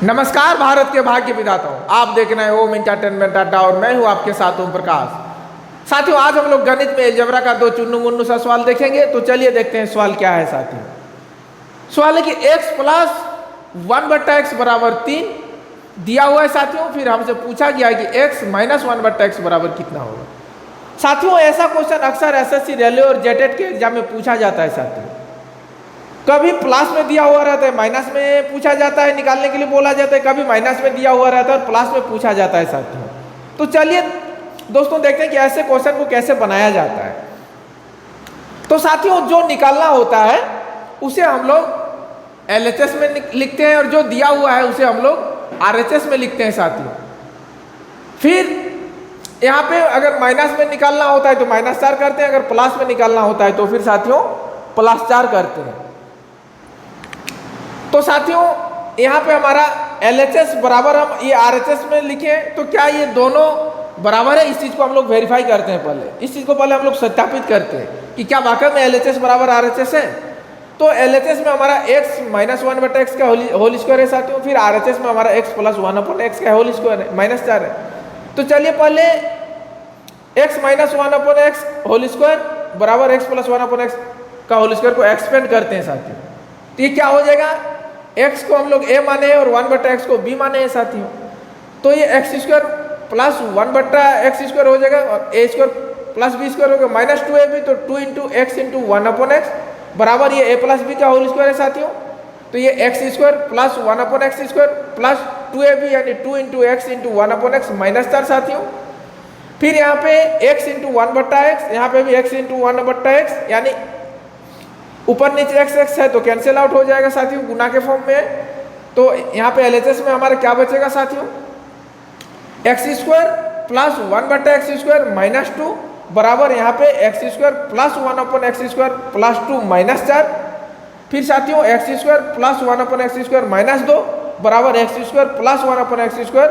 नमस्कार भारत के भाग्य विधाताओं, आप देख रहे हैं ओम एंटरटेनमेंट अड्डा और मैं हूं आपके साथ ओम प्रकाश। साथियों, आज हम लोग गणित में अलजेब्रा का दो चुन्नू मुन्नू सा सवाल देखेंगे। तो चलिए देखते हैं सवाल क्या है। साथियों, सवाल है कि x प्लस 1/x बराबर 3 दिया हुआ है। साथियों, फिर हमसे पूछा गया है कि x माइनस 1/x बराबर कितना होगा। साथियों, ऐसा क्वेश्चन अक्सर एसएससी रेलवे और जेटेट के एग्जाम में पूछा जाता है। साथियों, कभी प्लस में दिया हुआ रहता है, माइनस में पूछा जाता है, निकालने के लिए बोला जाता है। कभी माइनस में दिया हुआ रहता है और प्लस में पूछा जाता है। साथियों, तो चलिए दोस्तों देखते हैं कि ऐसे क्वेश्चन को कैसे बनाया जाता है। तो साथियों, जो निकालना होता है उसे हम लोग एलएचएस में लिखते हैं और जो दिया हुआ है उसे हम लोग आरएचएस में लिखते हैं। साथियों, फिर यहाँ पे अगर माइनस में निकालना होता है तो -4 करते हैं, अगर प्लस में निकालना होता है तो फिर साथियों +4 करते हैं। तो साथियों, यहाँ पे हमारा LHS बराबर हम ये RHS में लिखें तो क्या ये दोनों बराबर है, इस चीज़ को हम लोग वेरीफाई करते हैं। पहले इस चीज़ को हम लोग सत्यापित करते हैं कि क्या वाकई में LHS बराबर RHS है। तो LHS में हमारा x माइनस 1/x का होल स्क्वायर है। साथियों, फिर RHS में हमारा x प्लस 1/x का होल स्क्वायर है, -4 है। तो चलिए पहले x minus 1/x whole square बराबर x प्लस 1/x का होल स्क्वायर को एक्सपेंड करते हैं। साथियों, तो ये क्या हो जाएगा, x को हम लोग a माने हैं और 1/x को b माने हैं। साथियों, तो ये x² प्लस 1/x² हो जाएगा और a² प्लस b² होगा -2ab, तो 2 × x × 1/x बराबर ये a प्लस b का होल स्क्वायर है। साथियों, तो ये x² plus 1/x² plus 2ab यानी 2 × x × 1/x -4। साथियों, फिर यहाँ पे x × 1/x, यहाँ पे भी x × 1/x यानी ऊपर नीचे x है तो कैंसिल आउट हो जाएगा। साथियों, गुना के फॉर्म में। तो यहाँ पे LHS में हमारा क्या बचेगा। साथियों, x² प्लस 1/x² -2 बराबर यहाँ पे x² प्लस 1/x² प्लस 2 -4। फिर साथियों x² प्लस 1/x² -2 बराबर x² प्लस 1/x²।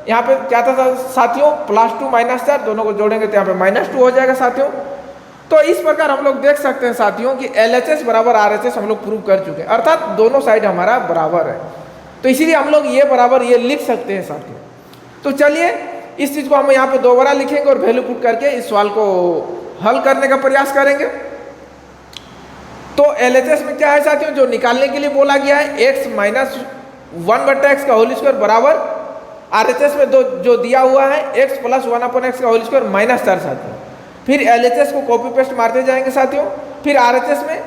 यहाँ पे क्या था साथियों, +2 -4, दोनों को जोड़ेंगे तो यहाँ पे -2 हो जाएगा। साथियों, तो इस प्रकार हम लोग देख सकते हैं साथियों कि LHS बराबर RHS हम लोग प्रूव कर चुके हैं, अर्थात दोनों साइड हमारा बराबर है। तो इसीलिए हम लोग ये बराबर ये लिख सकते हैं। साथियों, तो चलिए इस चीज़ को हम यहाँ पे दोबारा लिखेंगे और वैल्यू पुट करके इस सवाल को हल करने का प्रयास करेंगे। तो LHS में क्या है साथियों, जो निकालने के लिए बोला गया है x माइनस 1/x का होल स्क्वायर बराबर RHS में जो दिया हुआ है x प्लस 1/x का होल स्क्वायर -4। साथियों, फिर LHS को कॉपी पेस्ट मारते जाएंगे। साथियों, फिर RHS में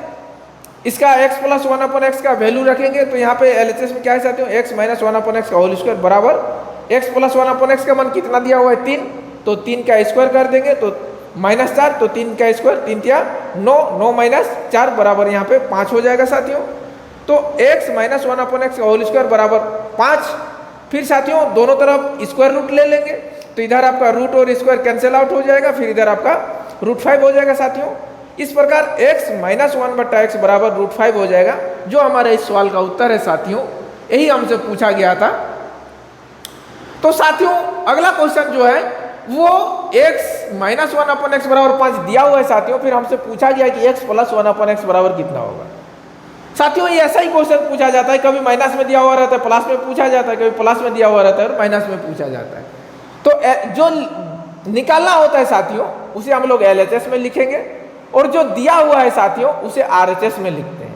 इसका x प्लस 1/x का वैल्यू रखेंगे। तो यहाँ पे LHS में क्या है साथियों, x माइनस 1/x का होल स्क्वायर बराबर x प्लस 1/x का मान कितना दिया हुआ है 3, तो 3 का स्क्वायर कर देंगे तो -4, तो 3 का स्क्वायर 3 × 9, 9 - 4 बराबर यहाँ पे 5 हो जाएगा। साथियों, तो x माइनस 1/x का होल स्क्वायर बराबर 5। फिर साथियों दोनों तरफ स्क्वायर रूट ले लेंगे तो इधर आपका रूट और स्क्वायर कैंसिल आउट हो जाएगा, फिर इधर आपका √5 हो जाएगा। साथियों, इस प्रकार x माइनस 1/x बराबर √5 हो जाएगा, जो हमारे इस सवाल का उत्तर है। साथियों, यही हमसे पूछा गया था। तो साथियों, अगला क्वेश्चन जो है वो x माइनस 1/x बराबर 5 दिया हुआ है। साथियों, फिर हमसे पूछा गया कि x प्लस 1/x बराबर कितना होगा। साथियों, ये ऐसा ही क्वेश्चन पूछा जाता है, कभी माइनस में दिया हुआ रहता है, प्लस में पूछा जाता है, कभी प्लस में दिया हुआ रहता है और माइनस में पूछा जाता है। तो जो निकालना होता है साथियों उसे हम लोग LHS में लिखेंगे और जो दिया हुआ है साथियों उसे RHS में लिखते हैं।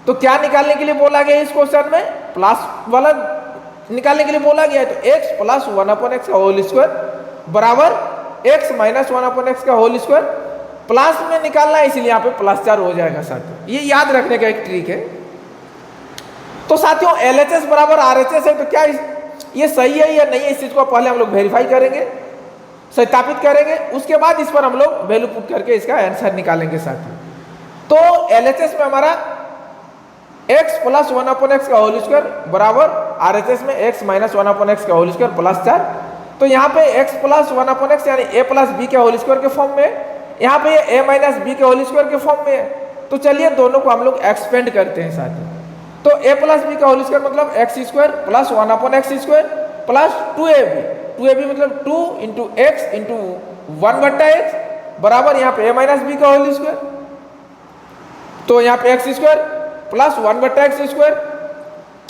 तो क्या निकालने के लिए बोला गया इस क्वेश्चन में, प्लस वाला निकालने के लिए बोला गया है। तो x प्लस 1/x का होल स्क्वायर बराबर x माइनस 1/x का होल स्क्वायर, प्लस में निकालना है इसलिए यहाँ पे +4 हो जाएगा। साथियों, ये याद रखने का एक ट्रिक है। तो साथियों LHS बराबर RHS है, तो क्या ये सही है या नहीं है, इस चीज को पहले हम लोग वेरीफाई करेंगे, सत्यापित करेंगे, उसके बाद इस पर हम लोग वैल्यू पुट करके इसका आंसर निकालेंगे। साथियों, तो LHS में हमारा x प्लस 1/x का होल स्क्वायर बराबर RHS में x माइनस 1/x का होल स्क्वायर +4। तो यहाँ पे x प्लस 1/x यानी a प्लस b के होल स्क्वायर के फॉर्म में, यहाँ पे a माइनस b के होल स्क्वायर के फॉर्म में। तो चलिए दोनों को हम लोग एक्सपेंड करते हैं। साथियों, तो a प्लस b का होल स्क्वायर मतलब x² plus 1/x² plus 2ab मतलब 2 × x × 1/x बराबर यहाँ पे a माइनस b का होल स्क्वायर, तो यहाँ पे x² plus 1/x²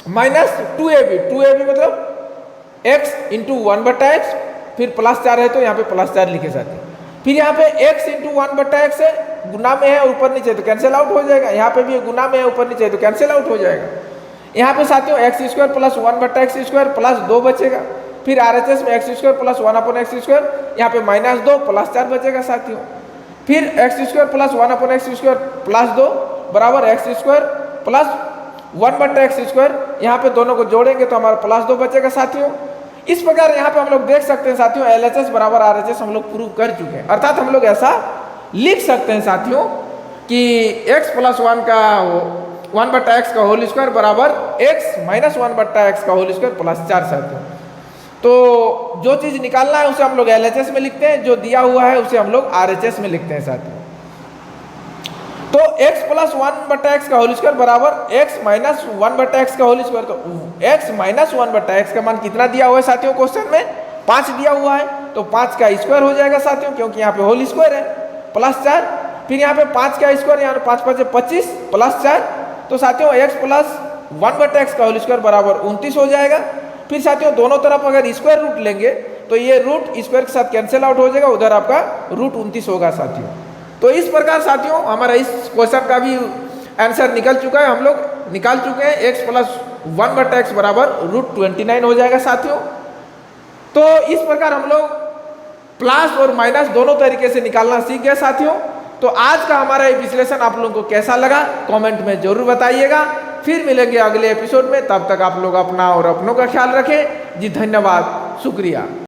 minus 2ab, 2ab मतलब x इंटू 1/x, फिर प्लस 4 है तो यहाँ पे प्लस 4 लिखे साथियों। फिर यहाँ पे x इंटू 1/x है, गुना में है ऊपर नीचे तो कैंसिल आउट हो जाएगा, यहाँ पे भी गुना में है ऊपर नीचे तो कैंसिल आउट हो जाएगा। यहाँ पे साथियों x square plus 1/x² plus 2 बचेगा। फिर RHS में एक्स स्क्वायर प्लस 1/x², यहाँ पे -2 प्लस 4 बचेगा साथियों। फिर x square plus 1/x² plus 2 बराबर एक्स स्क्वायर प्लस 1/x², यहाँ पे दोनों को जोड़ेंगे तो हमारा प्लस 2 बचेगा साथियों। इस प्रकार यहाँ पे हम लोग देख सकते हैं साथियों LHS बराबर RHS हम लोग प्रूव कर चुके हैं। अर्थात हम लोग ऐसा लिख सकते हैं साथियों कि x प्लस 1 का 1/x का होल स्क्वायर बराबर x माइनस 1/x का होल स्क्वायर प्लस 4 साथियों। तो जो चीज़ निकालना है उसे हम लोग LHS में लिखते हैं, जो दिया हुआ है उसे हम लोग RHS में लिखते हैं साथियों। तो x प्लस 1/x का होल स्क्वायर बराबर x माइनस 1/x का होल स्क्वायर, तो x माइनस 1/x का मान कितना दिया हुआ है साथियों क्वेश्चन में? 5 दिया हुआ है, तो 5 का स्क्वायर हो जाएगा साथियों, क्योंकि यहाँ पे होल स्क्वायर है प्लस 4। फिर यहाँ पे 5 का स्क्वायर, यहाँ 5 5 25 प्लस 4, तो साथियों x प्लस 1/x का होल स्क्वायर बराबर 29 हो जाएगा। फिर साथियों दोनों तरफ अगर स्क्वायर रूट लेंगे तो ये रूट स्क्वायर के साथ कैंसिल आउट हो जाएगा, उधर आपका रूट 29 होगा साथियों। तो इस प्रकार साथियों हमारा इस क्वेश्चन का भी आंसर निकल चुका है, हम लोग निकाल चुके हैं। x प्लस 1/x बराबर रूट 29 हो जाएगा साथियों। तो इस प्रकार हम लोग प्लस और माइनस दोनों तरीके से निकालना सीख गए साथियों। तो आज का हमारा ये विश्लेषण आप लोगों को कैसा लगा कमेंट में जरूर बताइएगा। फिर मिलेंगे अगले एपिसोड में, तब तक आप लोग अपना और अपनों का ख्याल रखें जी। धन्यवाद, शुक्रिया।